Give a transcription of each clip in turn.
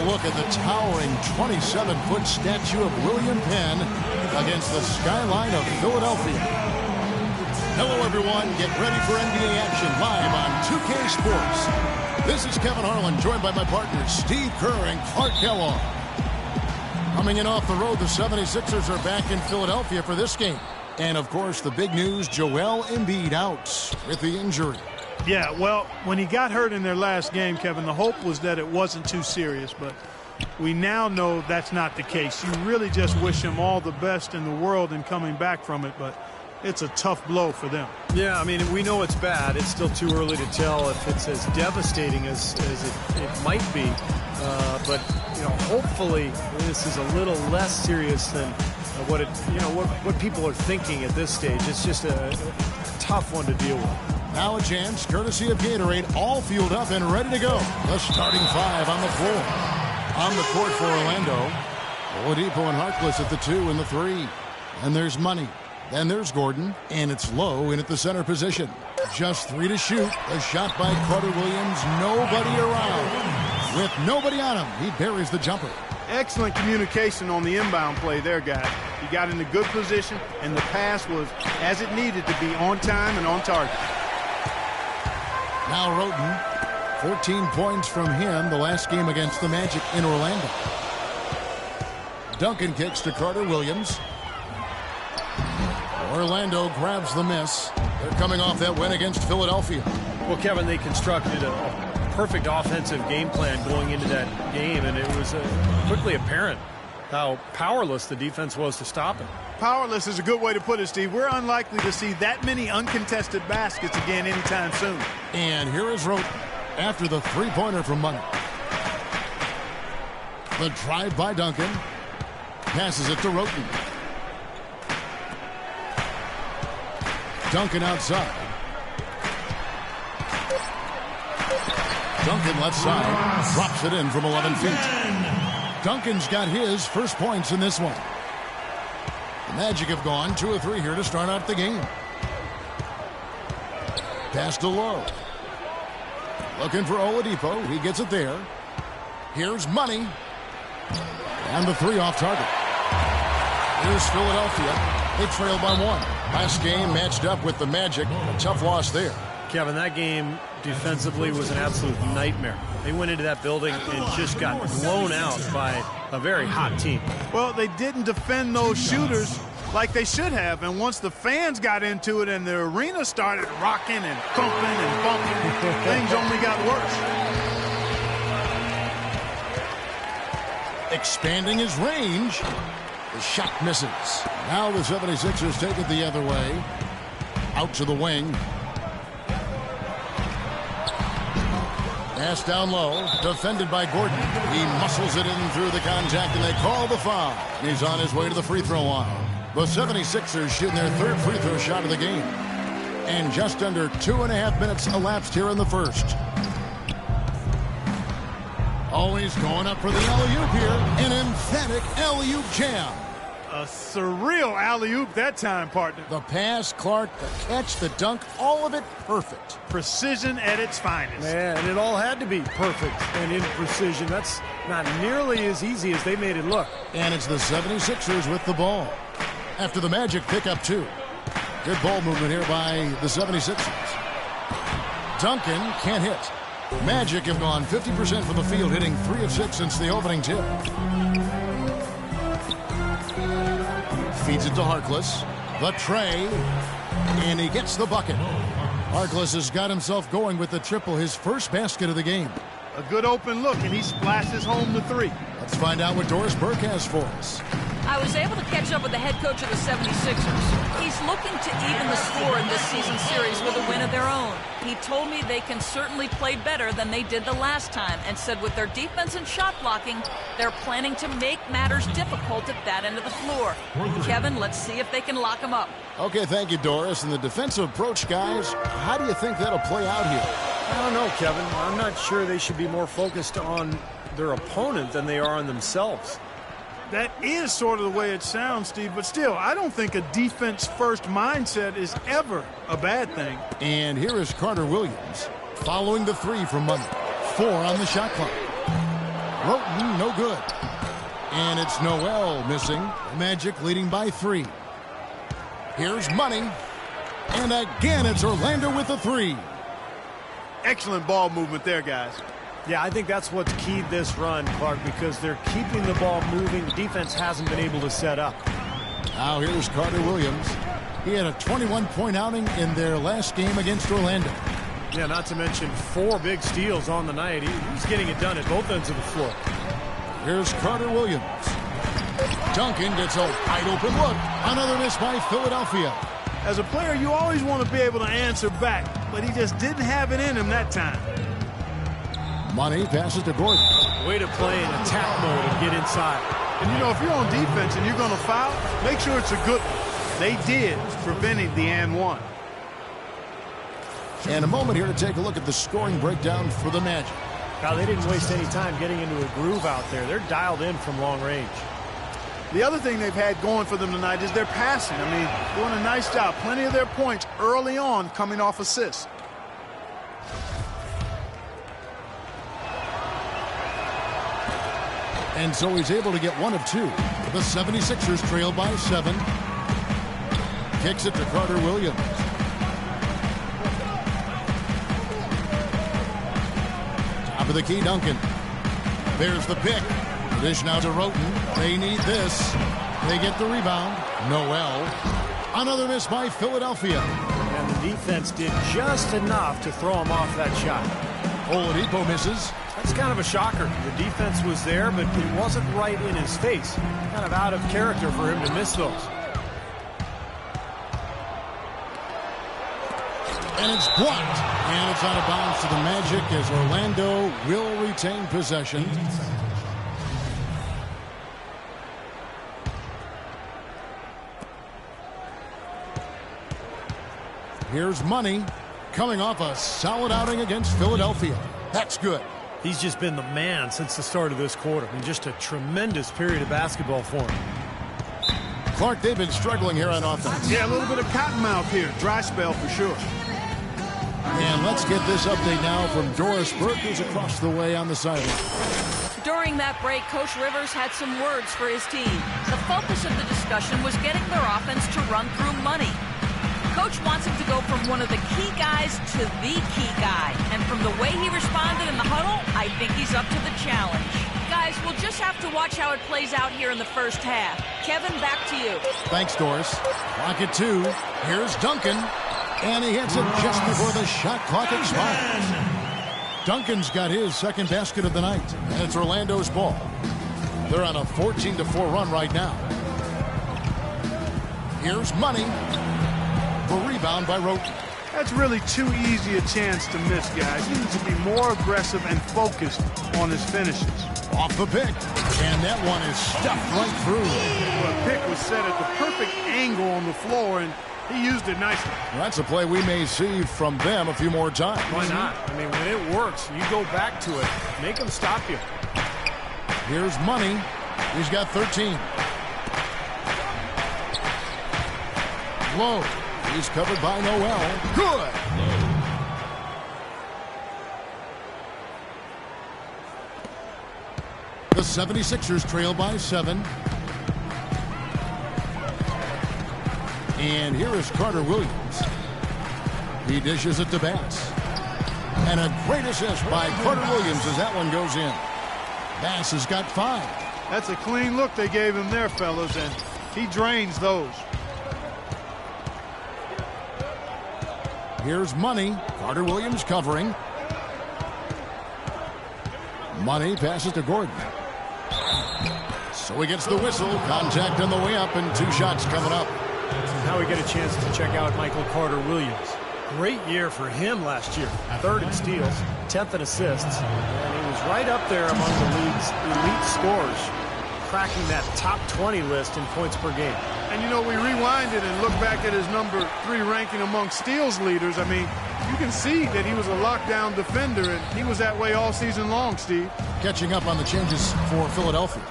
look at the towering 27-foot statue of William Penn against the skyline of Philadelphia. Hello, everyone. Get ready for NBA action live on 2K Sports. This is Kevin Harlan, joined by my partners Steve Kerr and Clark Kellogg. Coming in off the road, the 76ers are back in Philadelphia for this game. And, of course, the big news, Joel Embiid out with the injury. Yeah, well, when he got hurt in their last game, Kevin, the hope was that it wasn't too serious. But we now know that's not the case. You really just wish him all the best in the world in coming back from it. But it's a tough blow for them. Yeah, I mean, we know it's bad. It's still too early to tell if it's as devastating as it might be. But, you know, hopefully this is a little less serious than what people are thinking at this stage. It's just a tough one to deal with. Now a chance, courtesy of Gatorade, all fueled up and ready to go. The starting five on the floor. On the court for Orlando, Oladipo and Harkless at the 2 and the 3. And there's Money. Then there's Gordon, and it's Low in at the center position. Just 3 to shoot. A shot by Carter Williams. Nobody around. With nobody on him, he buries the jumper. Excellent communication on the inbound play there, guys. He got in a good position, and the pass was as it needed to be, on time and on target. Now Roten, 14 points from him the last game against the Magic in Orlando. Duncan kicks to Carter Williams. Orlando grabs the miss. They're coming off that win against Philadelphia. Well, Kevin, they constructed a perfect offensive game plan going into that game, and it was quickly apparent how powerless the defense was to stop it. Powerless is a good way to put it, Steve. We're unlikely to see that many uncontested baskets again anytime soon. And here is Roten after the three-pointer from Money. The drive by Duncan. Passes it to Roten. Duncan outside. Duncan left side. Drops it in from 11 feet. Duncan's got his first points in this one. The Magic have gone 2 or 3 here to start out the game. Pass to Low. Looking for Oladipo. He gets it there. Here's Money. And the 3 off target. Here's Philadelphia. They trail by 1. Last game matched up with the Magic. A tough loss there. Kevin, that game defensively was an absolute nightmare. They went into that building and just got blown out by a very hot team. Well, they didn't defend those shooters like they should have, and once the fans got into it and the arena started rocking and thumping and bumping, things only got worse. Expanding his range. The shot misses. Now the 76ers take it the other way. Out to the wing. Pass down low, defended by Gordon. He muscles it in through the contact, and they call the foul. He's on his way to the free throw line. The 76ers shooting their 3rd free throw shot of the game. And just under 2.5 minutes elapsed here in the first. Always going up for the alley-oop here. An emphatic alley-oop jam. A surreal alley-oop that time, partner. The pass, Clark, the catch, the dunk, all of it perfect. Precision at its finest. Man, and it all had to be perfect and in precision. That's not nearly as easy as they made it look. And it's the 76ers with the ball. After the Magic pick up 2. Good ball movement here by the 76ers. Duncan can't hit. Magic have gone 50% from the field, hitting 3 of 6 since the opening tip. Feeds it to Harkless. The tray. And he gets the bucket. Harkless has got himself going with the triple, his first basket of the game. A good open look, and he splashes home the 3. Let's find out what Doris Burke has for us. I was able to catch up with the head coach of the 76ers. He's looking to even the score in this season's series with a win of their own. He told me they can certainly play better than they did the last time, and said with their defense and shot blocking, they're planning to make matters difficult at that end of the floor. Kevin, let's see if they can lock them up. Okay, thank you, Doris. And the defensive approach, guys, how do you think that'll play out here? I don't know, Kevin. I'm not sure they should be more focused on their opponent than they are on themselves. That is sort of the way it sounds, Steve, but still, I don't think a defense-first mindset is ever a bad thing. And here is Carter Williams following the 3 from Money. 4 on the shot clock. Roten, no good. And it's Noel missing. Magic leading by 3. Here's Money. And again, it's Orlando with a 3. Excellent ball movement there, guys. Yeah, I think that's what's keyed this run, Clark, because they're keeping the ball moving. Defense hasn't been able to set up. Now here's Carter Williams. He had a 21-point outing in their last game against Orlando. Yeah, not to mention 4 big steals on the night. He's getting it done at both ends of the floor. Here's Carter Williams. Duncan gets a wide open look. Another miss by Philadelphia. As a player, you always want to be able to answer back, but he just didn't have it in him that time. Money passes to Gordon. Way to play in attack mode and get inside. And you know, if you're on defense and you're going to foul, make sure it's a good one. They did, preventing the and one. And a moment here to take a look at the scoring breakdown for the Magic. Now, they didn't waste any time getting into a groove out there. They're dialed in from long range. The other thing they've had going for them tonight is their passing. I mean, doing a nice job. Plenty of their points early on coming off assists. And so he's able to get 1 of 2. The 76ers trail by 7. Kicks it to Carter Williams. Top of the key, Duncan. There's the pick. Dish now to Roten. They need this. They get the rebound. Noel. Another miss by Philadelphia. And the defense did just enough to throw him off that shot. Oladipo misses. That's kind of a shocker. The defense was there, but it wasn't right in his face. Kind of out of character for him to miss those. And it's blocked. And it's out of bounds to the Magic as Orlando will retain possession. Here's Money coming off a solid outing against Philadelphia. That's good. He's just been the man since the start of this quarter. I mean, just a tremendous period of basketball for him. Clark, they've been struggling here on offense. Yeah, a little bit of cottonmouth here. Dry spell for sure. And let's get this update now from Doris Burke, who's across the way on the sideline. During that break, Coach Rivers had some words for his team. The focus of the discussion was getting their offense to run through Money. Coach wants him to go from one of the key guys to the key guy. And from the way he responded in the huddle, I think he's up to the challenge. Guys, we'll just have to watch how it plays out here in the first half. Kevin, back to you. Thanks, Doris. Clock at 2. Here's Duncan. And he hits it just before the shot clock expires. Duncan's got his second basket of the night. And it's Orlando's ball. They're on a 14-4 run right now. Here's Money. The rebound by Roten. That's really too easy a chance to miss, guys. He needs to be more aggressive and focused on his finishes. Off the pick. And that one is stuffed right through. The pick was set at the perfect angle on the floor, and he used it nicely. Well, that's a play we may see from them a few more times. Why not? I mean, when it works, you go back to it. Make them stop you. Here's Money. He's got 13. Low. He's covered by Noel. Good. The 76ers trail by 7. And here is Carter Williams. He dishes it to Bass. And a great assist by Carter Williams as that one goes in. Bass has got 5. That's a clean look they gave him there, fellas, and he drains those. Here's Money. Carter Williams covering. Money passes to Gordon. So he gets the whistle. Contact on the way up and 2 shots coming up. Now we get a chance to check out Michael Carter Williams. Great year for him last year. 3rd in steals, 10th in assists. And he was right up there among the league's elite scorers, cracking that top 20 list in points per game. And, you know, we rewinded and looked back at his number 3 ranking among steals leaders. I mean, you can see that he was a lockdown defender, and he was that way all season long, Steve. Catching up on the changes for Philadelphia.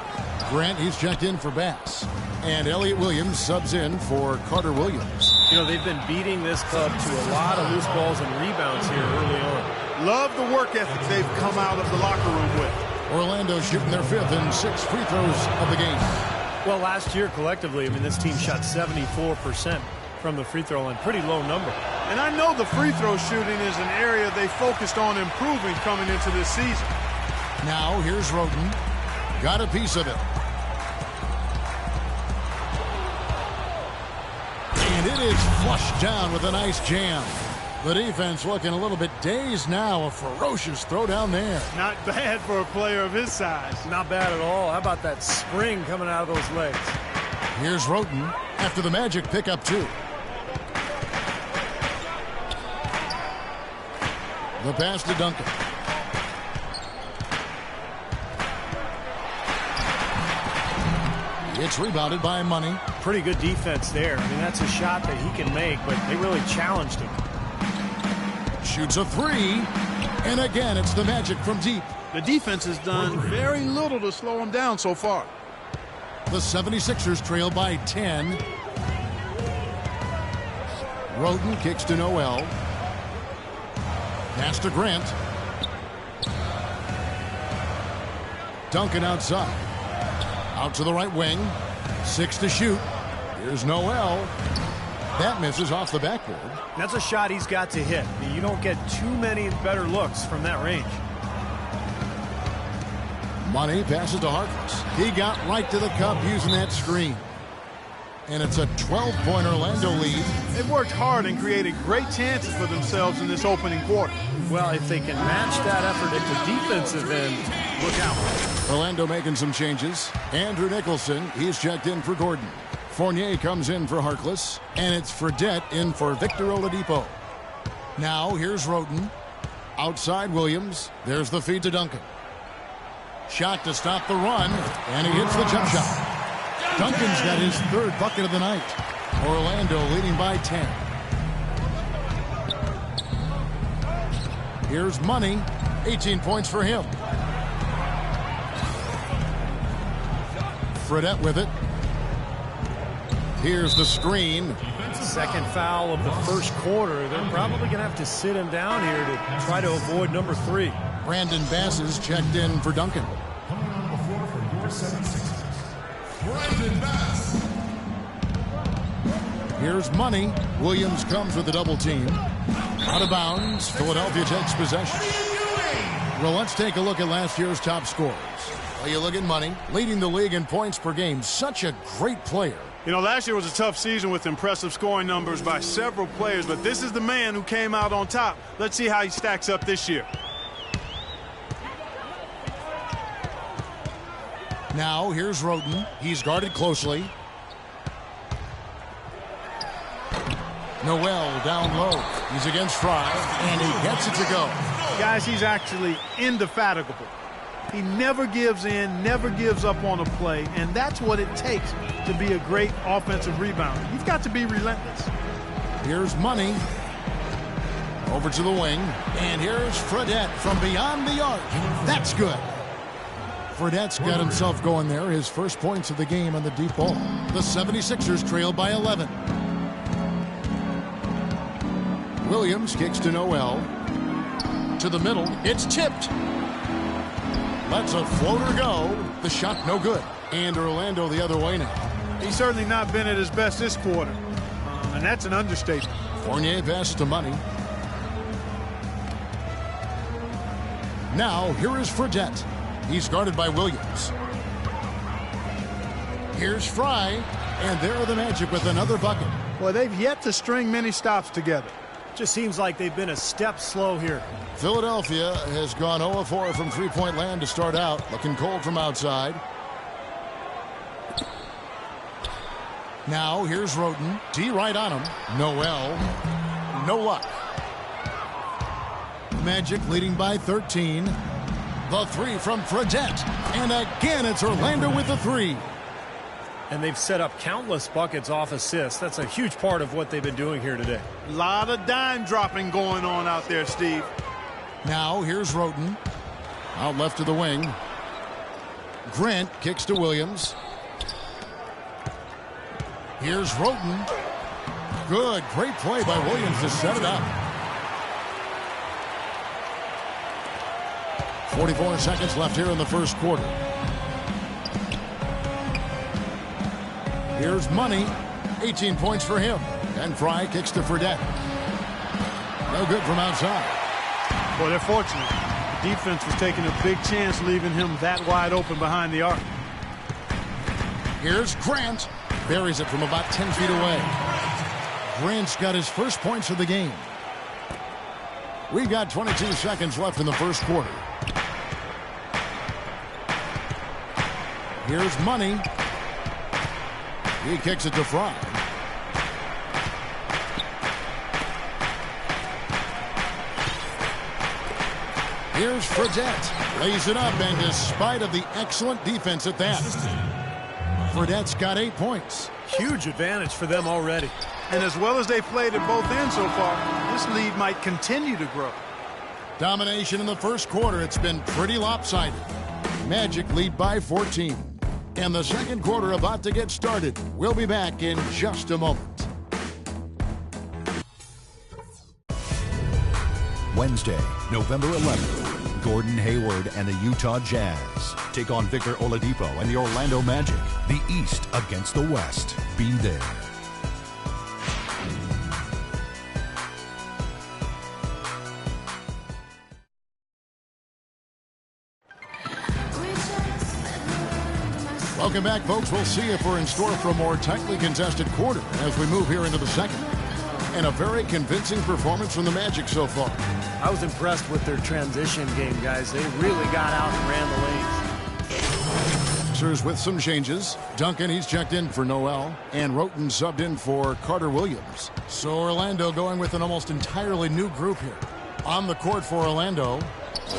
Grant, he's checked in for Bass. And Elliott Williams subs in for Carter Williams. You know, they've been beating this club to a lot of loose balls and rebounds here early on. Love the work ethic they've come out of the locker room with. Orlando shooting their 5th and 6th free throws of the game. Well, last year collectively, I mean, this team shot 74% from the free throw line. Pretty low number. And I know the free throw shooting is an area they focused on improving coming into this season. Now here's Roden. Got a piece of it. And it is flushed down with a nice jam. The defense looking a little bit dazed now. A ferocious throw down there. Not bad for a player of his size. Not bad at all. How about that spring coming out of those legs? Here's Roden after the Magic pick up 2. The pass to Duncan. It's rebounded by Money. Pretty good defense there. I mean, that's a shot that he can make, but they really challenged him. Shoots a 3. And again, it's the Magic from deep. The defense has done very little to slow him down so far. The 76ers trail by 10. Roden kicks to Noel. Pass to Grant. Duncan outside. Out to the right wing. 6 to shoot. Here's Noel. That misses off the backboard. That's a shot he's got to hit. You don't get too many better looks from that range. Money passes to Harkless. He got right to the cup using that screen. And it's a 12-point Orlando lead. They've worked hard and created great chances for themselves in this opening quarter. Well, if they can match that effort at the defensive end, look out. Orlando making some changes. Andrew Nicholson, he's checked in for Gordon. Fournier comes in for Harkless. And it's Fredette in for Victor Oladipo. Now here's Roden. Outside Williams. There's the feed to Duncan. Shot to stop the run. And he hits the jump shot. Duncan's got his 3rd bucket of the night. Orlando leading by 10. Here's Money. 18 points for him. Fredette with it. Here's the screen. Second foul of the first quarter. They're probably going to have to sit him down here to try to avoid number 3. Brandon Bass is checked in for Duncan. Brandon Bass. Here's Money. Williams comes with a double team. Out of bounds. Philadelphia takes possession. Well, let's take a look at last year's top scorers. Well, you look at Money, leading the league in points per game. Such a great player. You know, last year was a tough season with impressive scoring numbers by several players, but this is the man who came out on top. Let's see how he stacks up this year. Now, here's Roden. He's guarded closely. Noel down low. He's against Fry, and he gets it to go. Guys, he's actually indefatigable. He never gives in, never gives up on a play, and that's what it takes to be a great offensive rebounder. You've got to be relentless. Here's Money. Over to the wing, and here's Fredette from beyond the arc. That's good. Fredette's got himself going there. His first points of the game on the deep ball. The 76ers trail by 11. Williams kicks to Noel. To the middle. It's tipped. Lets a floater go. The shot no good. And Orlando the other way now. He's certainly not been at his best this quarter. And that's an understatement. Fournier passes to Money. Now, here is Fredette. He's guarded by Williams. Here's Fry, and there are the Magic with another bucket. Well, they've yet to string many stops together. Just seems like they've been a step slow here. Philadelphia has gone 0-4 from three-point land to start out. Looking cold from outside. Now, here's Roden. D right on him. Noel. No luck. Magic leading by 13. The 3 from Fredette. And again, it's Orlando with the 3. And they've set up countless buckets off assists. That's a huge part of what they've been doing here today. A lot of dime dropping going on out there, Steve. Now, here's Roden. Out left to the wing. Grant kicks to Williams. Here's Roden. Good, great play by Williams to set it up. 44 seconds left here in the first quarter. Here's Money. 18 points for him. And Fry kicks to Fredette. No good from outside. Boy, they're fortunate. The defense was taking a big chance leaving him that wide open behind the arc. Here's Grant. Buries it from about 10 feet away. Grant's got his first points of the game. We've got 22 seconds left in the first quarter. Here's Money. He kicks it to Fry. Here's Fredette. Lays it up, and despite of the excellent defense at that, Fredette's got 8 points. Huge advantage for them already. And as well as they've played at both ends so far, this lead might continue to grow. Domination in the first quarter. It's been pretty lopsided. Magic lead by 14. And the second quarter about to get started. We'll be back in just a moment. Wednesday, November 11th, Gordon Hayward and the Utah Jazz take on Victor Oladipo and the Orlando Magic. The East against the West. Be there. Welcome back, folks. We'll see if we're in store for a more tightly contested quarter as we move here into the second. And a very convincing performance from the Magic so far. I was impressed with their transition game, guys. They really got out and ran the lanes. Sixers with some changes. Duncan, he's checked in for Noel. And Roten subbed in for Carter Williams. So Orlando going with an almost entirely new group here. On the court for Orlando,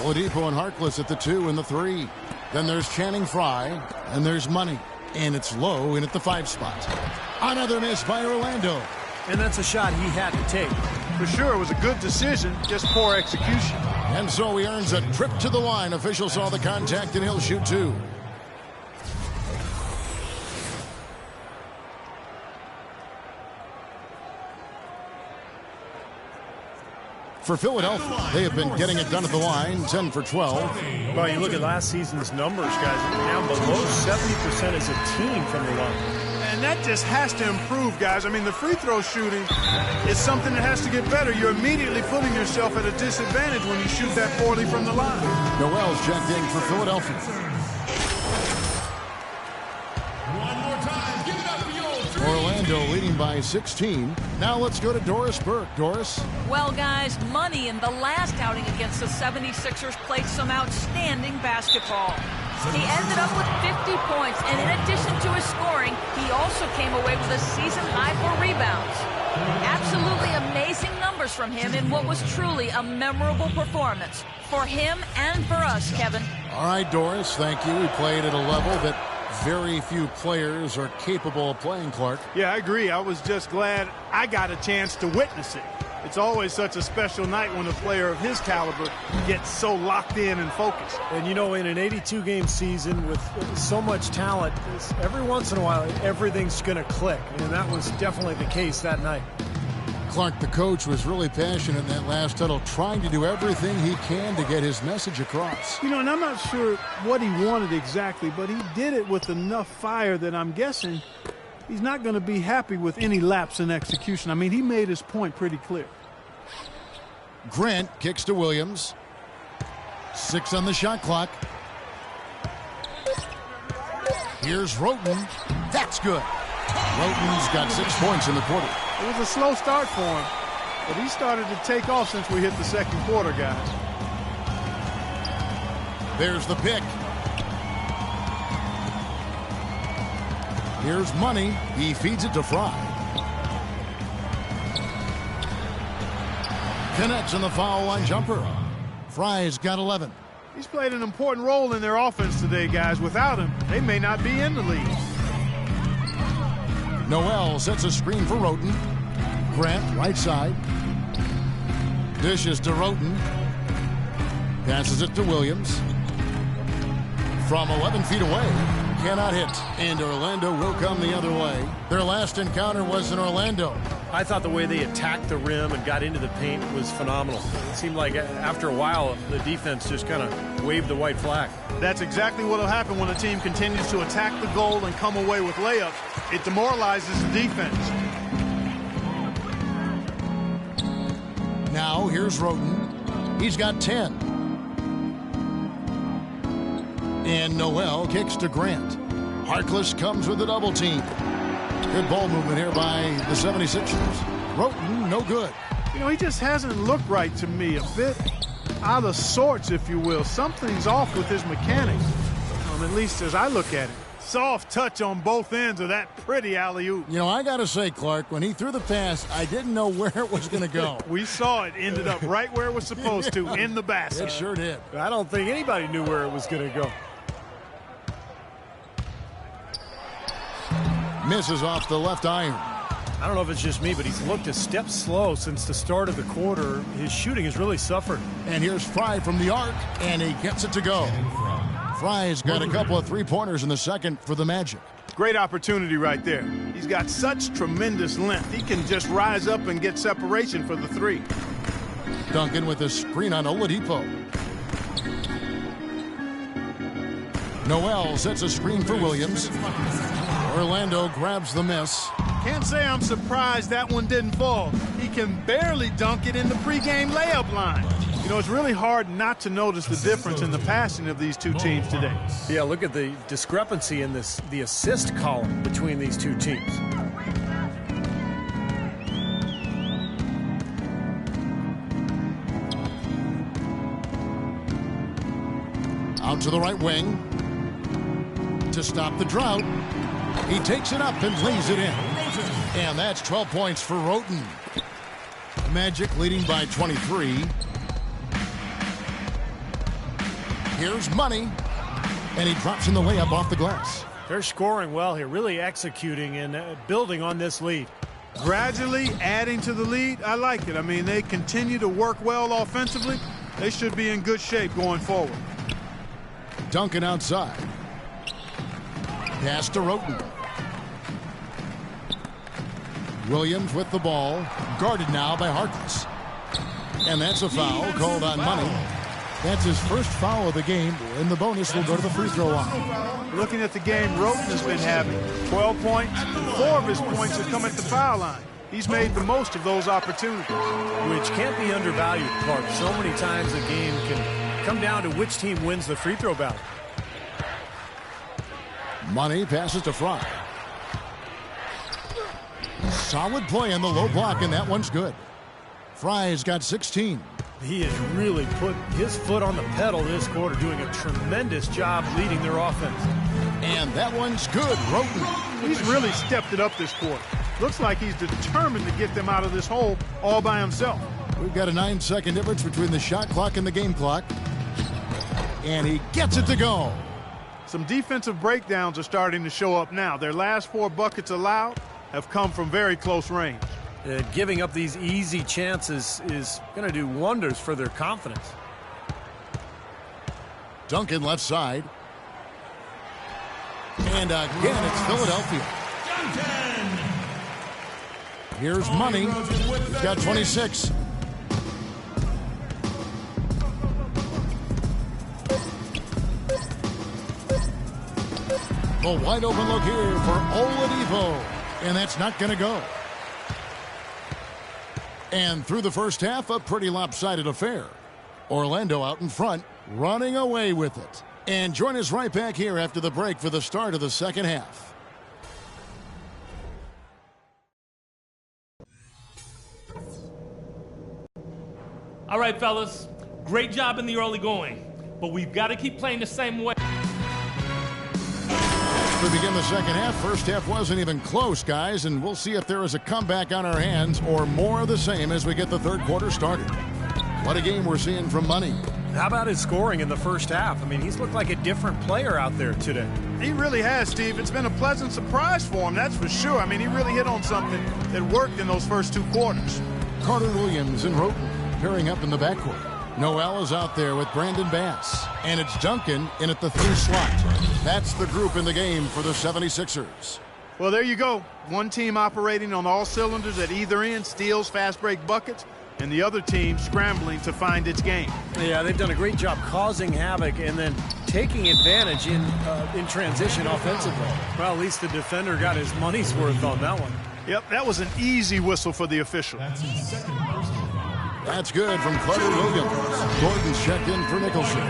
Oladipo and Harkless at the 2 and the 3. Then there's Channing Frye, and there's Money. And it's low in at the 5 spot. Another miss by Orlando. And that's a shot he had to take. For sure, it was a good decision, just poor execution. And so he earns a trip to the line. Official saw the contact, and he'll shoot 2. For Philadelphia, they have been getting it done at the line, 10 for 12. Well, you look at last season's numbers, guys. They're down below 70% as a team from the line. And that just has to improve, guys. I mean, the free throw shooting is something that has to get better. You're immediately putting yourself at a disadvantage when you shoot that poorly from the line. Noel's checked in for Philadelphia. One more time. Give it up for your three. Orlando leading by 16. Now let's go to Doris Burke. Doris? Well, guys, Money in the last outing against the 76ers played some outstanding basketball. He ended up with 50 points, and in addition to his scoring, he also came away with a season high for rebounds. Absolutely amazing numbers from him in what was truly a memorable performance for him and for us, Kevin. All right, Doris, thank you. He played at a level that very few players are capable of playing, Clark. Yeah, I agree. I was just glad I got a chance to witness it. It's always such a special night when a player of his caliber gets so locked in and focused. And, you know, in an 82-game season with so much talent, every once in a while, everything's going to click. And that was definitely the case that night. Clark, the coach, was really passionate in that last huddle, trying to do everything he can to get his message across. You know, and I'm not sure what he wanted exactly, but he did it with enough fire that I'm guessing he's not going to be happy with any lapse in execution. I mean, he made his point pretty clear. Grant kicks to Williams. 6 on the shot clock. Here's Roten. That's good. Roten's got 6 points in the quarter. It was a slow start for him, but he started to take off since we hit the second quarter, guys. There's the pick. Here's Money. He feeds it to Fry. Connects on the foul line jumper. Fry's got 11. He's played an important role in their offense today, guys. Without him, they may not be in the league. Noel sets a screen for Roten. Grant, right side. Dishes to Roten. Passes it to Williams. From 11 feet away, cannot hit, and Orlando will come the other way. Their last encounter was in Orlando. I thought the way they attacked the rim and got into the paint was phenomenal. It seemed like after a while, the defense just kind of waved the white flag. That's exactly what will happen when a team continues to attack the goal and come away with layups. It demoralizes the defense. Now here's Roten. He's got 10. And Noel kicks to Grant. Harkless comes with a double team. Good ball movement here by the 76ers. Roten, no good. You know, he just hasn't looked right to me. A bit out of sorts, if you will. Something's off with his mechanics, at least as I look at it. Soft touch on both ends of that pretty alley-oop. You know, I got to say, Clark, when he threw the pass, I didn't know where it was going to go. We saw it ended up right where it was supposed to, in the basket. It sure did. I don't think anybody knew where it was going to go. Misses off the left iron. I don't know if it's just me, but he's looked a step slow since the start of the quarter. His shooting has really suffered. And here's Fry from the arc, and he gets it to go. Fry's got a couple of three-pointers in the second for the Magic. Great opportunity right there. He's got such tremendous length. He can just rise up and get separation for the three. Duncan with a screen on Oladipo. Noel sets a screen for Williams. Orlando grabs the miss. Can't say I'm surprised that one didn't fall. He can barely dunk it in the pregame layup line. You know, it's really hard not to notice the difference in the passing of these two teams today. Yeah, look at the discrepancy in the assist column between these two teams. Out to the right wing. To stop the drought. He takes it up and lays it in. And that's 12 points for Roten. Magic leading by 23. Here's Money. And he drops in the layup off the glass. They're scoring well here, really executing and building on this lead. Gradually adding to the lead, I like it. I mean, they continue to work well offensively. They should be in good shape going forward. Duncan outside. Pass to Roten. Williams with the ball. Guarded now by Harkless. And that's a foul called on Money. That's his first foul of the game, and the bonus will go to the free throw line. Looking at the game Roten has been having, 12 points, and 4 of his points have come at the foul line. He's made the most of those opportunities. Which can't be undervalued, Clark. So many times a game can come down to which team wins the free throw battle. Money passes to Fry. Solid play on the low block, and that one's good. Fry's got 16. He has really put his foot on the pedal this quarter, doing a tremendous job leading their offense. And that one's good. Roten. He's really stepped it up this quarter. Looks like he's determined to get them out of this hole all by himself. We've got a 9-second difference between the shot clock and the game clock. And he gets it to go. Some defensive breakdowns are starting to show up now. Their last 4 buckets allowed have come from very close range. Giving up these easy chances is going to do wonders for their confidence. Duncan left side. And again, it's Philadelphia. Here's Money. He's got 26. A wide open look here for Oladipo. And that's not going to go. And through the first half, a pretty lopsided affair. Orlando out in front, running away with it. And join us right back here after the break for the start of the second half. All right, fellas, great job in the early going, but we've got to keep playing the same way. We begin the second half. First half wasn't even close, guys, and we'll see if there is a comeback on our hands or more of the same as we get the third quarter started. What a game we're seeing from Money. How about his scoring in the first half? I mean, he's looked like a different player out there today. He really has, Steve. It's been a pleasant surprise for him, that's for sure. I mean, he really hit on something that worked in those first 2 quarters. Carter Williams and Roten pairing up in the backcourt. Noel is out there with Brandon Bass. And it's Duncan in at the 3 slot. That's the group in the game for the 76ers. Well, there you go. One team operating on all cylinders at either end, steals, fast break buckets, and the other team scrambling to find its game. Yeah, they've done a great job causing havoc and then taking advantage in transition offensively. Well, at least the defender got his money's worth on that one. Yep, that was an easy whistle for the official. That's good from Carter Williams. Gordon's checked in for Nicholson.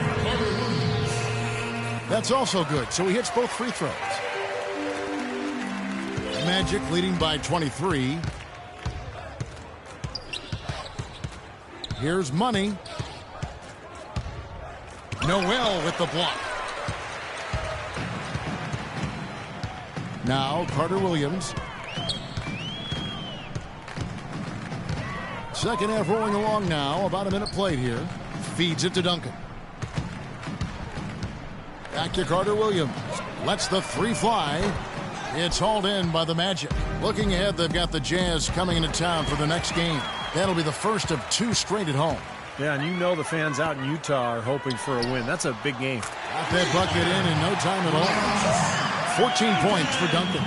That's also good, so he hits both free throws. Magic leading by 23. Here's Money. Noel with the block. Now Carter Williams. Second half rolling along now. About a minute played here. Feeds it to Duncan. Back to Carter Williams. Lets the 3 fly. It's hauled in by the Magic. Looking ahead, they've got the Jazz coming into town for the next game. That'll be the first of 2 straight at home. Yeah, and you know the fans out in Utah are hoping for a win. That's a big game. Got that bucket in no time at all. 14 points for Duncan.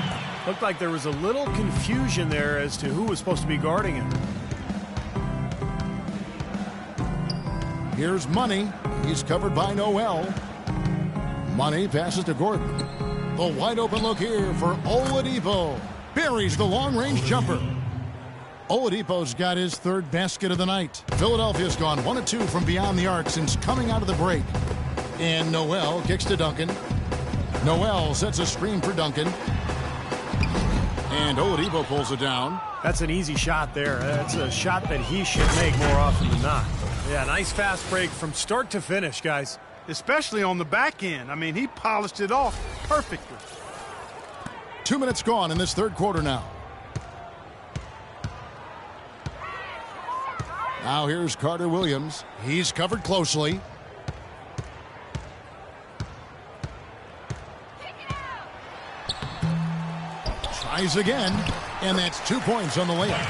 Looked like there was a little confusion there as to who was supposed to be guarding him. Here's Money. He's covered by Noel. Money passes to Gordon. The wide open look here for Oladipo. Buries the long-range jumper. Oladipo's got his 3rd basket of the night. Philadelphia's gone 1 of 2 from beyond the arc since coming out of the break. And Noel kicks to Duncan. Noel sets a screen for Duncan. And Oladipo pulls it down. That's an easy shot there. That's a shot that he should make more often than not. Yeah, nice fast break from start to finish, guys. Especially on the back end. I mean, he polished it off perfectly. 2 minutes gone in this 3rd quarter now. Now here's Carter Williams. He's covered closely. Tries again, and that's 2 points on the layup.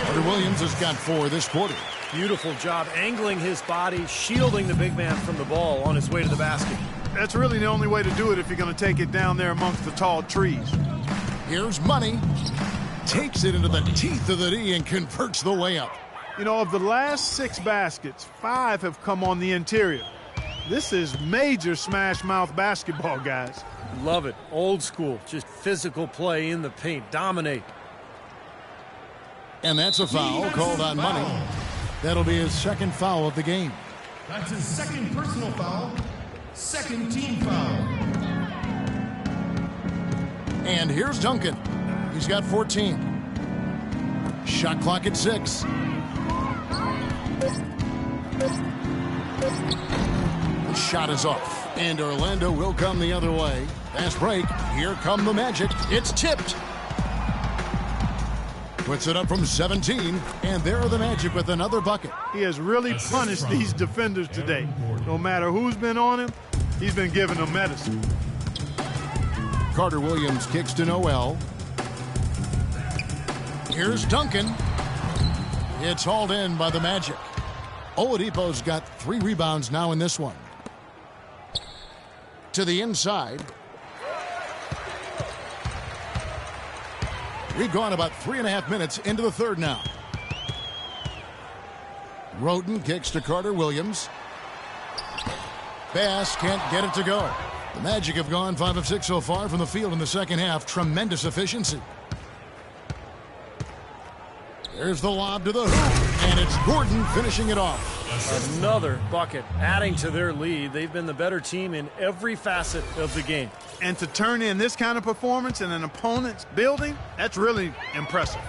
Carter Williams has got 4 this quarter. Beautiful job angling his body, shielding the big man from the ball on his way to the basket. That's really the only way to do it if you're going to take it down there amongst the tall trees. Here's Money. Takes it into the teeth of the D and converts the layup. You know, of the last 6 baskets, 5 have come on the interior. This is major smash mouth basketball, guys. Love it. Old school. Just physical play in the paint. Dominate. And that's a foul called on Money. That'll be his 2nd foul of the game. That's his 2nd personal foul. 2nd team foul. And here's Duncan. He's got 14. Shot clock at 6. The shot is off. And Orlando will come the other way. Fast break. Here come the Magic. It's tipped. Puts it up from 17, and there are the Magic with another bucket. He has really punished these defenders today. No matter who's been on him, he's been giving them medicine. Carter Williams kicks to Noel. Here's Duncan. It's hauled in by the Magic. Oladipo's got 3 rebounds now in this one. To the inside. We've gone about 3.5 minutes into the 3rd now. Roden kicks to Carter Williams. Bass can't get it to go. The Magic have gone 5 of 6 so far from the field in the 2nd half. Tremendous efficiency. There's the lob to the hoop, and it's Gordon finishing it off. Another bucket, adding to their lead. They've been the better team in every facet of the game. And to turn in this kind of performance in an opponent's building, that's really impressive.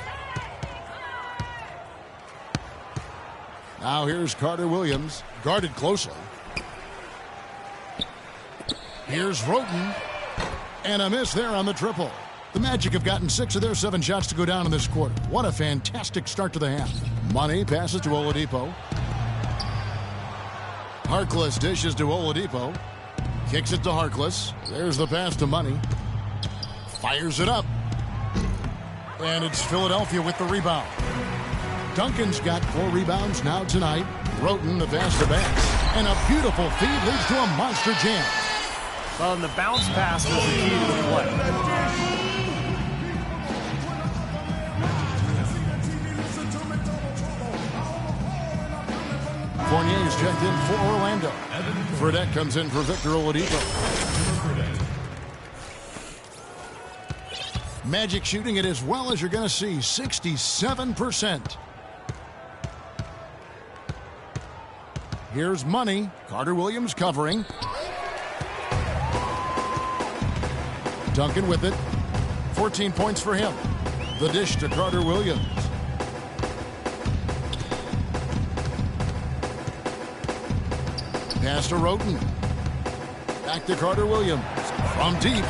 Now here's Carter Williams, guarded closely. Here's Roden, and a miss there on the triple. The Magic have gotten 6 of their 7 shots to go down in this quarter. What a fantastic start to the half. Money passes to Oladipo. Harkless dishes to Oladipo. Kicks it to Harkless. There's the pass to Money. Fires it up. And it's Philadelphia with the rebound. Duncan's got 4 rebounds now tonight. Roten the pass to Bass. And a beautiful feed leads to a monster jam. Well, and the bounce pass was the key to the play. Fournier is checked in for Orlando. Fredette comes in for Victor Oladipo. Magic shooting it as well as you're going to see, 67%. Here's Money. Carter Williams covering. Duncan with it. 14 points for him. The dish to Carter Williams. Pass to Roten. Back to Carter Williams. From deep.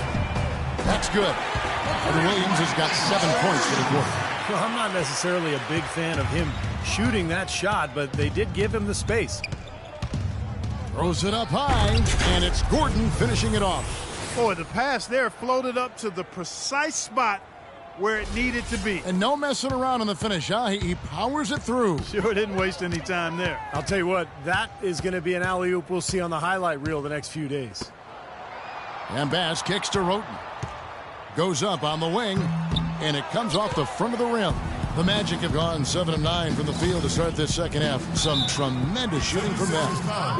That's good. Carter Williams has got 7 points for the quarter. Well, I'm not necessarily a big fan of him shooting that shot, but they did give him the space. Throws it up high, and it's Gordon finishing it off. Boy, the pass there floated up to the precise spot where it needed to be. And no messing around on the finish, huh? He powers it through. Sure didn't waste any time there. I'll tell you what, that is going to be an alley-oop we'll see on the highlight reel the next few days. And Bass kicks to Roten. Goes up on the wing, and it comes off the front of the rim. The Magic have gone 7 of 9 from the field to start this second half. Some tremendous shooting from them.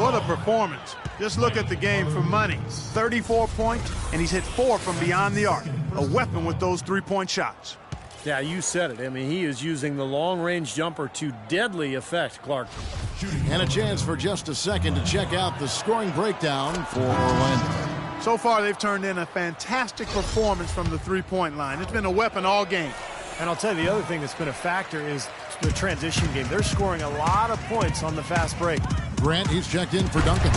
What a performance. Just look at the game for Money. 34 points, and he's hit 4 from beyond the arc. A weapon with those three-point shots. Yeah, you said it. I mean, he is using the long-range jumper to deadly effect, Clark. And a chance for just a second to check out the scoring breakdown for Orlando. So far, they've turned in a fantastic performance from the three-point line. It's been a weapon all game. And I'll tell you, the other thing that's been a factor is the transition game. They're scoring a lot of points on the fast break. Grant, he's checked in for Duncan.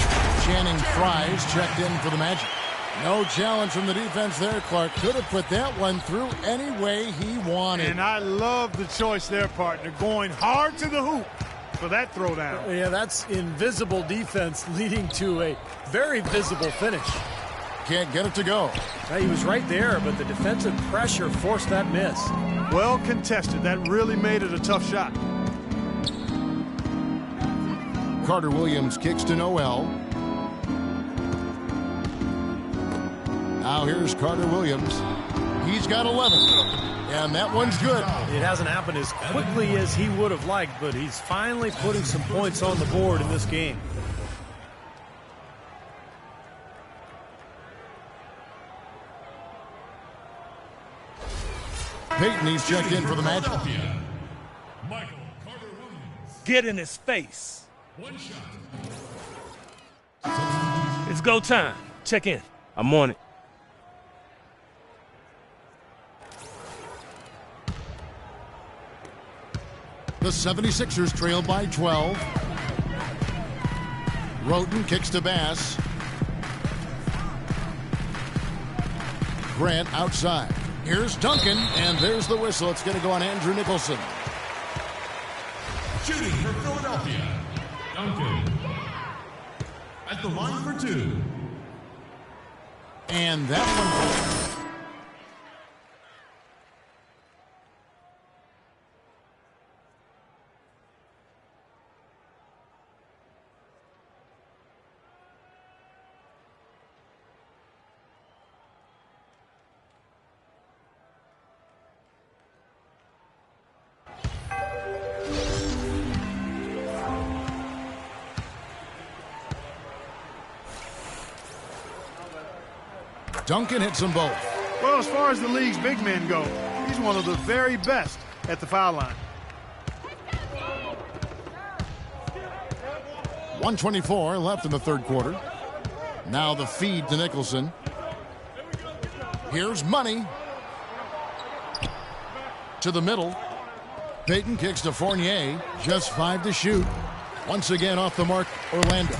Channing Frye's checked in for the Magic. No challenge from the defense there, Clark. Could have put that one through any way he wanted. And I love the choice there, partner, going hard to the hoop for that throwdown. Yeah, that's invisible defense leading to a very visible finish. Can't get it to go. Now, he was right there, but the defensive pressure forced that miss. Well contested. That really made it a tough shot. Carter Williams kicks to Noel. Now here's Carter Williams. He's got 11. And that one's good. It hasn't happened as quickly as he would have liked, but he's finally putting some points on the board in this game. Peyton, he's checked in for the Magic. Get in his face. One shot. It's go time. Check in. I'm on it. The 76ers trail by 12. Roten kicks to Bass. Grant outside. Here's Duncan, and there's the whistle. It's going to go on Andrew Nicholson. Shooting for Philadelphia. Duncan. At the line for 2. And that one... Duncan hits them both. Well, as far as the league's big men go, he's one of the very best at the foul line. 1:24 left in the third quarter. Now the feed to Nicholson. Here's Money. To the middle. Peyton kicks to Fournier. Just 5 to shoot. Once again off the mark, Orlando.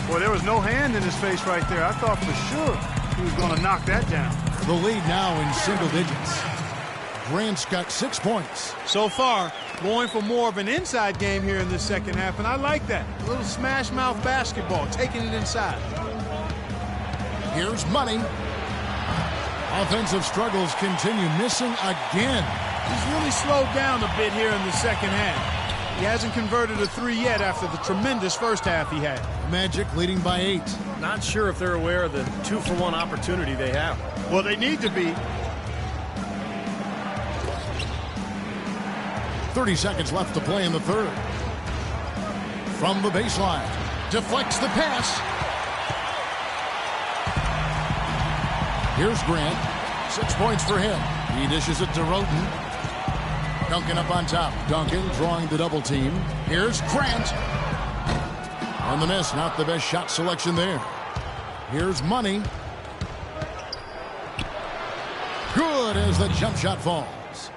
Boy, there was no hand in his face right there. I thought for sure he was going to knock that down. The lead now in single digits. Grant's got 6 points. So far, going for more of an inside game here in this second half, and I like that. A little smash mouth basketball, taking it inside. Here's Money. Offensive struggles continue, missing again. He's really slowed down a bit here in the second half. He hasn't converted a 3 yet after the tremendous first half he had. Magic leading by 8. Not sure if they're aware of the 2-for-1 opportunity they have. Well, they need to be. 30 seconds left to play in the third. From the baseline, deflects the pass. Here's Grant. 6 points for him. He dishes it to Roten. Duncan up on top. Duncan drawing the double team. Here's Grant. On the miss, not the best shot selection there. Here's Money. Good as the jump shot falls.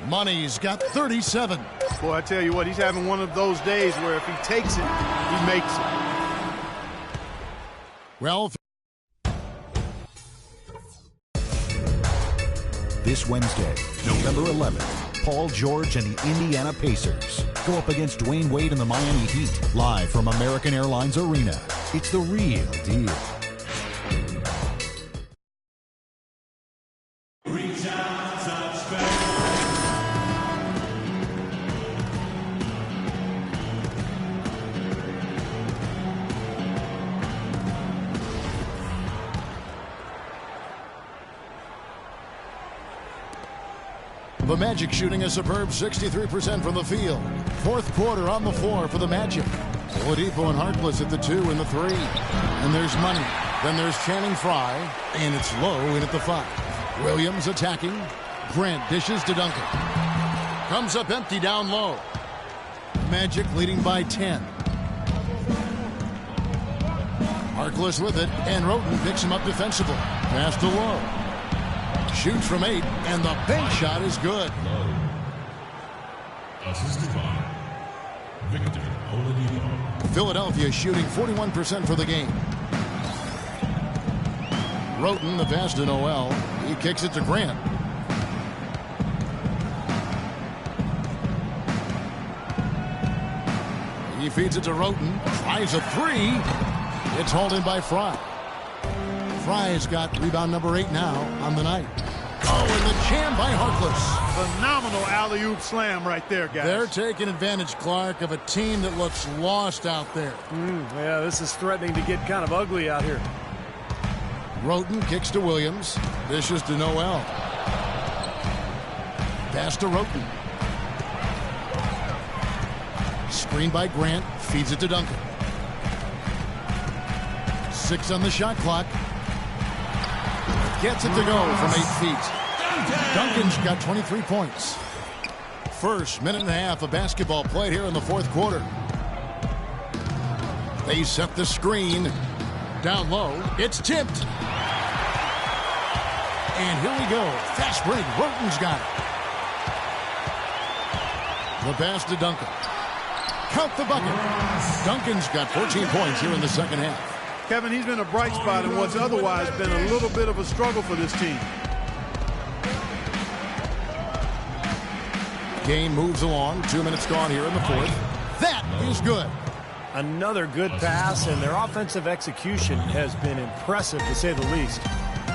Money's got 37. Boy, I tell you what, he's having one of those days where if he takes it, he makes it. Well, This Wednesday, November 11th, Paul George and the Indiana Pacers go up against Dwayne Wade and the Miami Heat, live from American Airlines Arena. It's the real deal. the Magic shooting a superb 63% from the field. Fourth quarter on the floor for the Magic. Oladipo and Harkless at the 2 and the 3. And there's Money. Then there's Channing Frye. And it's Lowe in at the 5. Williams attacking. Grant dishes to Duncan. Comes up empty down low. Magic leading by 10. Harkless with it, and Roten picks him up defensively. Pass to Lowe. Shoots from 8, and the bank shot is good. Lowe. Assisted by Victor Oladipo. Philadelphia shooting 41% for the game. Roten, the pass to Noel. He kicks it to Grant. He feeds it to Roten. Tries a 3. It's hauled in by Frye. Frye's got rebound number 8 now on the night. Oh, and the jam by Harkless. Phenomenal alley-oop slam right there, guys. They're taking advantage, Clark, of a team that looks lost out there. Yeah, this is threatening to get kind of ugly out here. Roten kicks to Williams. Dishes to Noel. Pass to Roten. Screen by Grant. Feeds it to Duncan. 6 on the shot clock. Gets it to go from 8 feet. Duncan's got 23 points. First minute and a half of basketball played here in the fourth quarter. They set the screen. Down low. It's tipped. And here we go. Fast break. Roten's got it. The pass to Duncan. Count the bucket. Duncan's got 14 points here in the second half. Kevin, he's been a bright spot in what's otherwise been a little bit of a struggle for this team. Game moves along. 2 minutes gone here in the fourth. That is good. Another good pass, and their offensive execution has been impressive, to say the least.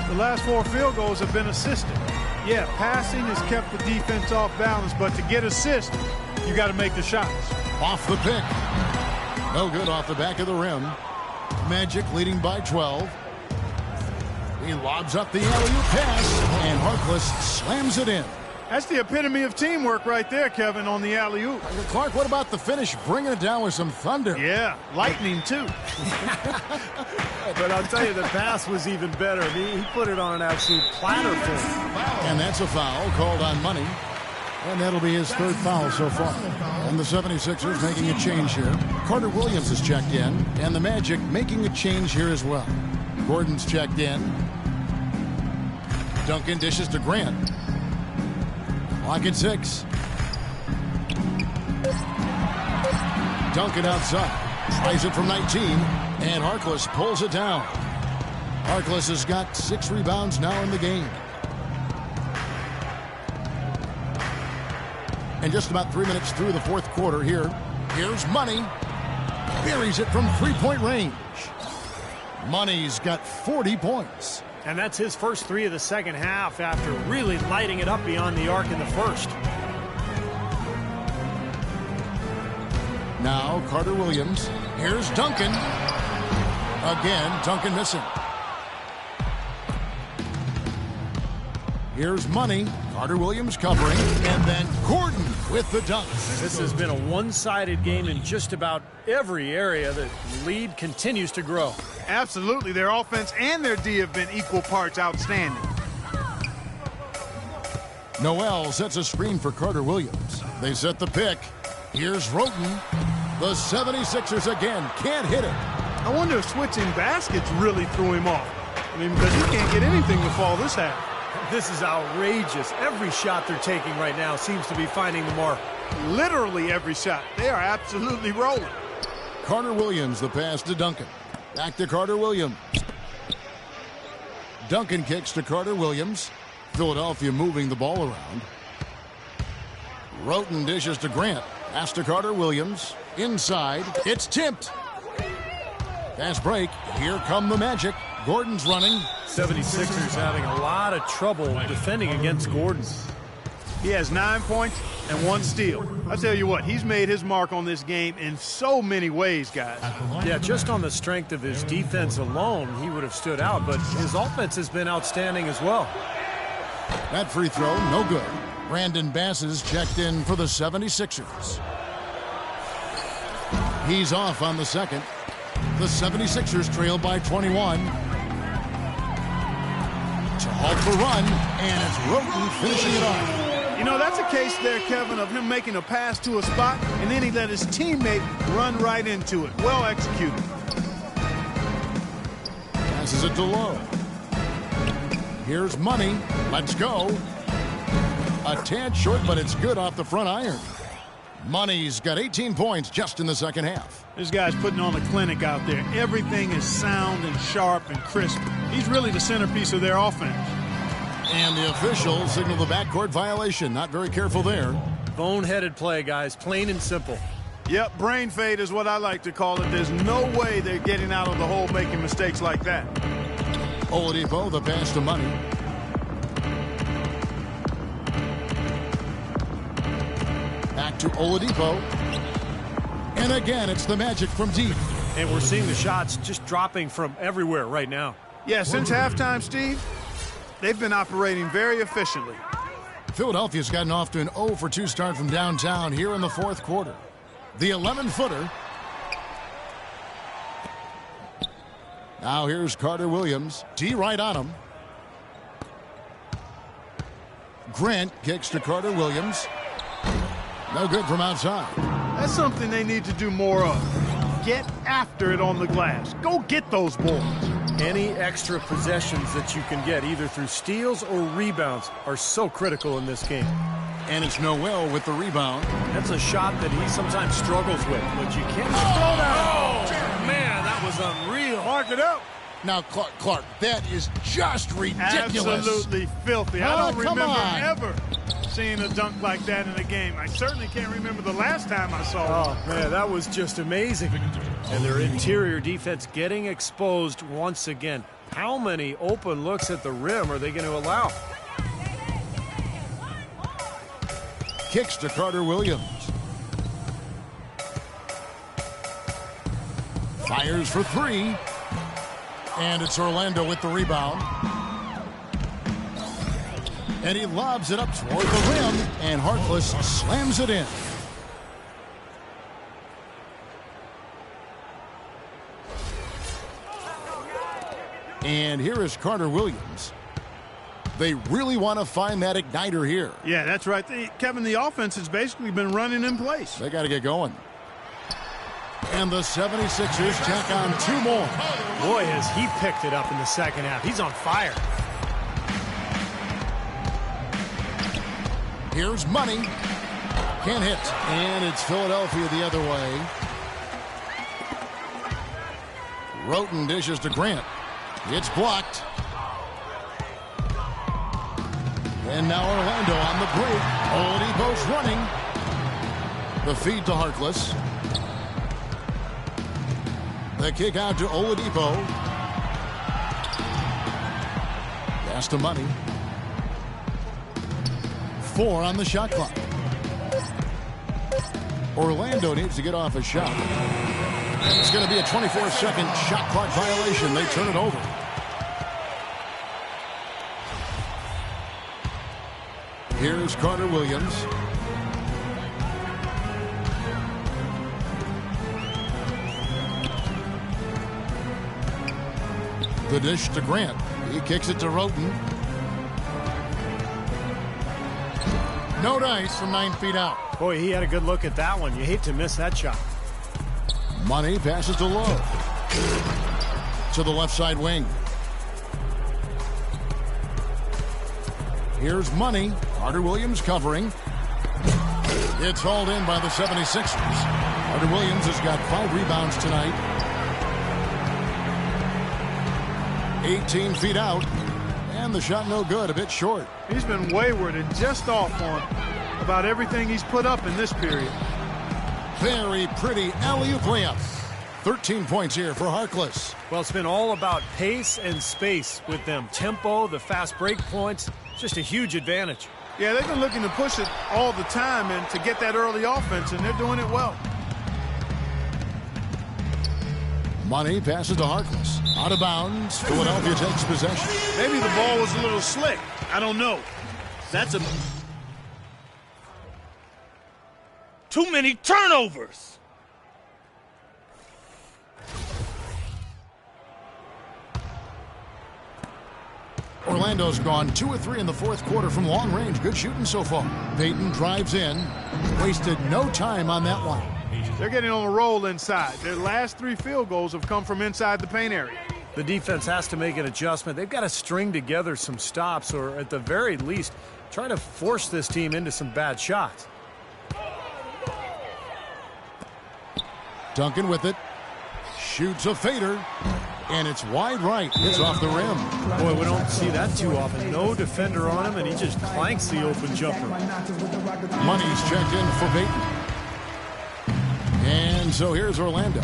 The last 4 field goals have been assisted. Yeah, passing has kept the defense off balance, but to get assists, you got to make the shots. Off the pick. No good off the back of the rim. Magic leading by 12. He lobs up the alley-oop pass, and Harkless slams it in. That's the epitome of teamwork right there, Kevin, on the alley-oop. Clark, what about the finish? Bringing it down with some thunder. Yeah, lightning, too. But I'll tell you, the pass was even better. He put it on an absolute platter for him. And that's a foul called on Money. And that'll be his third foul so far. And the 76ers making a change here. Carter Williams has checked in. And the Magic making a change here as well. Gordon's checked in. Duncan dishes to Grant. Clock at 6. Duncan outside. Tries it from 19. And Harkless pulls it down. Harkless has got 6 rebounds now in the game. And just about 3 minutes through the fourth quarter here. Here's Money. Buries it from 3-point range. Money's got 40 points. And that's his first 3 of the second half after really lighting it up beyond the arc in the first. Now Carter Williams. Here's Duncan. Again, Duncan missing. Here's Money. Carter Williams covering. And then Gordon with the dunk. This has been a one-sided game in just about every area. The lead continues to grow. Absolutely. Their offense and their D have been equal parts outstanding. Noel sets a screen for Carter Williams. They set the pick. Here's Roten. The 76ers again can't hit it. I wonder if switching baskets really threw him off. I mean, because he can't get anything to fall this half. This is outrageous. Every shot they're taking right now seems to be finding the mark. Literally every shot. They are absolutely rolling. Carter Williams, the pass to Duncan. Back to Carter Williams. Duncan kicks to Carter Williams. Philadelphia moving the ball around. Roten dishes to Grant. Pass to Carter Williams. Inside. It's tipped. Fast break. Here come the Magic. Gordon's running. 76ers having a lot of trouble defending against Gordon. He has 9 points and 1 steal. I tell you what, he's made his mark on this game in so many ways, guys. Yeah, just on the strength of his defense alone, he would have stood out, but his offense has been outstanding as well. That free throw, no good. Brandon Bass is checked in for the 76ers. He's off on the second. The 76ers trail by 21. To halt the run, and it's Roten finishing it off. You know, that's a case there, Kevin, of him making a pass to a spot, and then he let his teammate run right into it. Well executed. Passes it to Lowe. Here's Money. Let's go. A tad short, but it's good off the front iron. Money's got 18 points just in the second half. This guy's putting on a clinic out there. Everything is sound and sharp and crisp. He's really the centerpiece of their offense. And the officials signal the backcourt violation. Not very careful there. Boneheaded play, guys. Plain and simple. Yep, brain fade is what I like to call it. There's no way they're getting out of the hole making mistakes like that. Oladipo, the pass to Money. Back to Oladipo. And again, it's the Magic from deep. And we're seeing the shots just dropping from everywhere right now. Yeah, since halftime, Steve, they've been operating very efficiently. Philadelphia's gotten off to an 0-for-2 start from downtown here in the fourth quarter. The 11-footer. Now here's Carter Williams. D right on him. Grant kicks to Carter Williams. No good from outside. That's something they need to do more of. Get after it on the glass. Go get those balls. Any extra possessions that you can get, either through steals or rebounds, are so critical in this game. And it's Noel with the rebound. That's a shot that he sometimes struggles with, but you can't throw that. Oh, man, that was unreal. Mark it up. Now, Clark, that is just ridiculous. Absolutely filthy. I don't come remember on. ever seeing a dunk like that in a game. I certainly can't remember the last time I saw it. Oh, man, that was just amazing. And their interior defense getting exposed once again. How many open looks at the rim are they going to allow? Kicks to Carter Williams. Fires for three. And it's Orlando with the rebound. And he lobs it up toward the rim. And Harkless slams it in. And here is Carter Williams. They really want to find that igniter here. Yeah, that's right. Kevin, the offense has basically been running in place. They got to get going. And the 76ers tack on two more. Boy, has he picked it up in the second half. He's on fire. Here's Money. Can't hit. And it's Philadelphia the other way. Roten dishes to Grant. It's blocked. And now Orlando on the break. Oladipo's running. The feed to Harkless. The kick out to Oladipo. Pass to Money. 4 on the shot clock. Orlando needs to get off a shot. It's going to be a 24-second shot clock violation. They turn it over. Here's Carter Williams. The dish to Grant. He kicks it to Roten. No dice from 9 feet out. Boy, he had a good look at that one. You hate to miss that shot. Money passes to Lowe. To the left side wing. Here's Money. Carter Williams covering. It's hauled in by the 76ers. Carter Williams has got 5 rebounds tonight. 18 feet out. And the shot no good, a bit short. He's been wayward and just off on about everything he's put up in this period. Very pretty alley-oop layup. 13 points here for Harkless. Well, it's been all about pace and space with them. Tempo, the fast break points, just a huge advantage. Yeah, they've been looking to push it all the time and to get that early offense, and they're doing it well. Money passes to Harkless. Out of bounds. Philadelphia takes possession. Maybe the ball was a little slick. I don't know. That's a... Too many turnovers. Orlando's gone 2 of 3 in the fourth quarter from long range. Good shooting so far. Payton drives in. Wasted no time on that one. They're getting on a roll inside. Their last 3 field goals have come from inside the paint area. The defense has to make an adjustment. They've got to string together some stops, or at the very least, try to force this team into some bad shots. Duncan with it. Shoots a fader. And it's wide right. It's off the rim. Boy, we don't see that too often. No defender on him, and he just clanks the open jumper. Money's checked in for Payton. And so here's Orlando.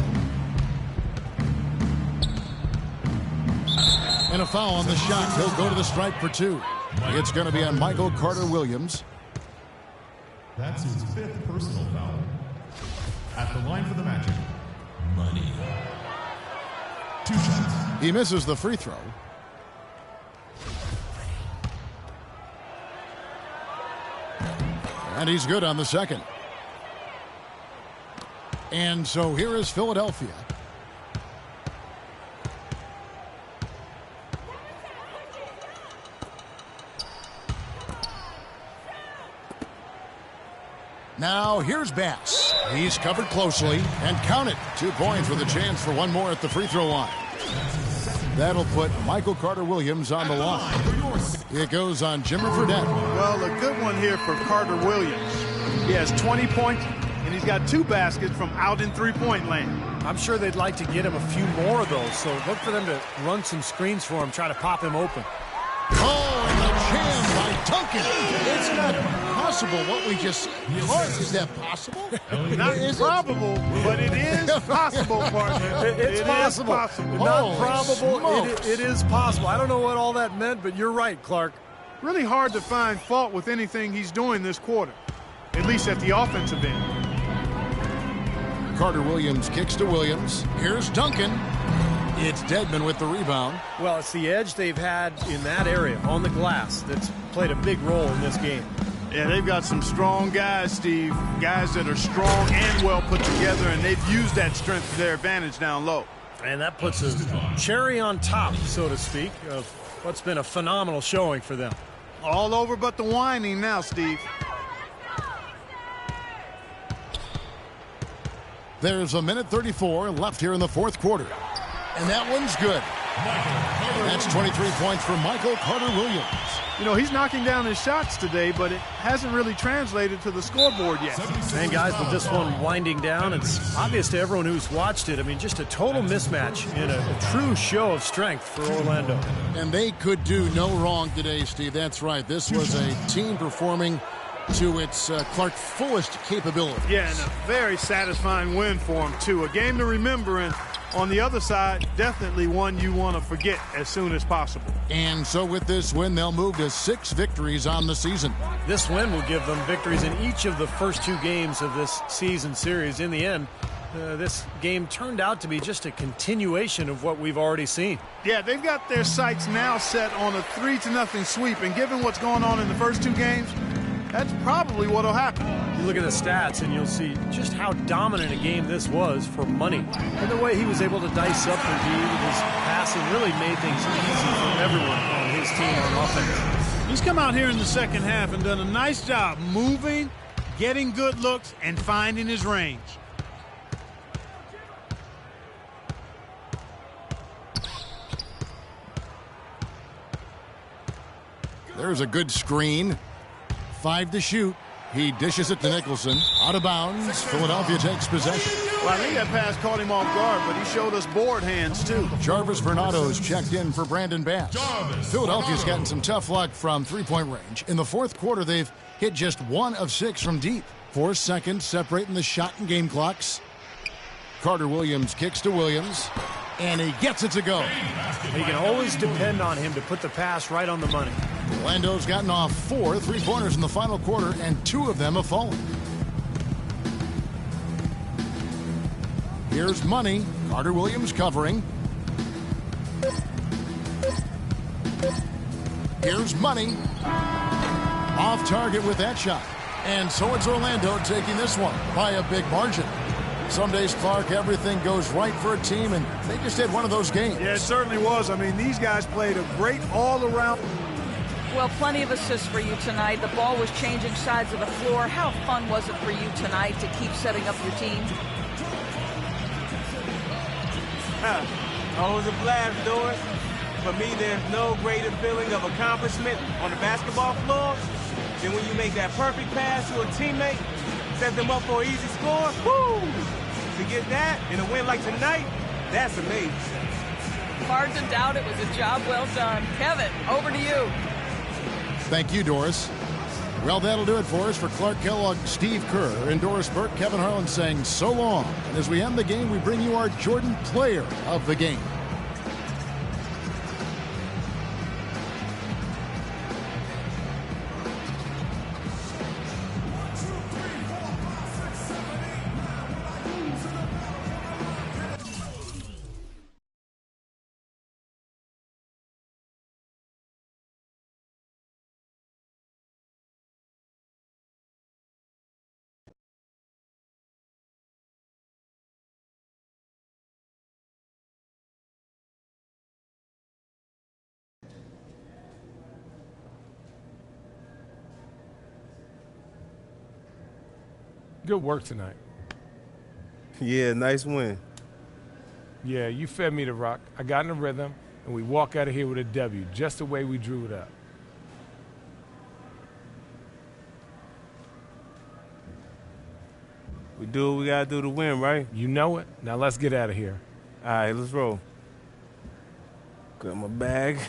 And a foul on the shot. He'll go to the stripe for 2. It's going to be on Michael Carter Williams. That's his 5th personal foul. At the line for the Magic, Money. 2 shots. He misses the free throw. And he's good on the second. And so here is Philadelphia. Now here's Bass. He's covered closely and count it. 2 points with a chance for one more at the free throw line. That'll put Michael Carter Williams on the line. It goes on Jimmer Fredette. Well, a good one here for Carter Williams. He has 20 points, and he's got 2 baskets from out in three-point land. I'm sure they'd like to get him a few more of those, so look for them to run some screens for him, try to pop him open. Oh, and the jam by Duncan. It's not possible what we just said. Is that possible? Not probable, but it is possible, partner. It's possible. Not probable. It is possible. I don't know what all that meant, but you're right, Clark. Really hard to find fault with anything he's doing this quarter, at least at the offensive end. Carter Williams kicks to Williams. Here's Duncan. It's Dedmon with the rebound. Well, it's the edge they've had in that area on the glass that's played a big role in this game. Yeah, they've got some strong guys, Steve. Guys that are strong and well put together, and they've used that strength to their advantage down low. And that puts a cherry on top, so to speak, of what's been a phenomenal showing for them. All over but the whining now, Steve. There's a minute 34 left here in the fourth quarter. And that one's good. That's 23 points for Michael Carter Williams. You know, he's knocking down his shots today, but it hasn't really translated to the scoreboard yet. And guys, with this one winding down, it's obvious to everyone who's watched it. I mean, just a total mismatch in a true show of strength for Orlando. And they could do no wrong today, Steve. That's right. This was a team performing to its Clark fullest capability. Yeah, and a very satisfying win for him, too. A game to remember, and on the other side, definitely one you want to forget as soon as possible. And so with this win, they'll move to 6 victories on the season. This win will give them victories in each of the first 2 games of this season series. In the end, this game turned out to be just a continuation of what we've already seen. Yeah, they've got their sights now set on a 3-0 sweep, and given what's going on in the first 2 games, that's probably what'll happen. You look at the stats and you'll see just how dominant a game this was for Money. And the way he was able to dice up the D with his passing really made things easy for everyone on his team on offense. He's come out here in the second half and done a nice job moving, getting good looks, and finding his range. There's a good screen. 5 to shoot. He dishes it to Nicholson. Out of bounds. Philadelphia takes possession. Well, I think that pass caught him off guard, but he showed us board hands, too. Jarvis Bernado's checked in for Brandon Bass. Philadelphia's gotten some tough luck from 3-point range. In the fourth quarter, they've hit just 1 of 6 from deep. 4 seconds separating the shot and game clocks. Carter Williams kicks to Williams, and he gets it to go. You can always depend on him to put the pass right on the money. Orlando's gotten off 4 3-pointers in the final quarter, and 2 of them have fallen. Here's Money. Carter Williams covering. Here's Money. Off target with that shot. And so it's Orlando taking this one by a big margin. Some days, Clark, everything goes right for a team, and they just had one of those games. Yeah, it certainly was. I mean, these guys played a great all-around. Well, plenty of assists for you tonight. The ball was changing sides of the floor. How fun was it for you tonight to keep setting up your team? Always a blast, Doris. For me, there's no greater feeling of accomplishment on the basketball floor than when you make that perfect pass to a teammate, set them up for an easy score. Woo! To get that in a win like tonight, that's amazing. Hard to doubt it was a job well done. Kevin, over to you. Thank you, Doris. Well, that'll do it for us. For Clark Kellogg, Steve Kerr, and Doris Burke, Kevin Harlan saying so long. And as we end the game, we bring you our Jordan Player of the Game. Good work tonight. Yeah, nice win. Yeah, you fed me the rock. I got in a rhythm, and we walk out of here with a W, just the way we drew it up. We do what we got to do to win, right? You know it. Now let's get out of here. All right, let's roll. Got my bag.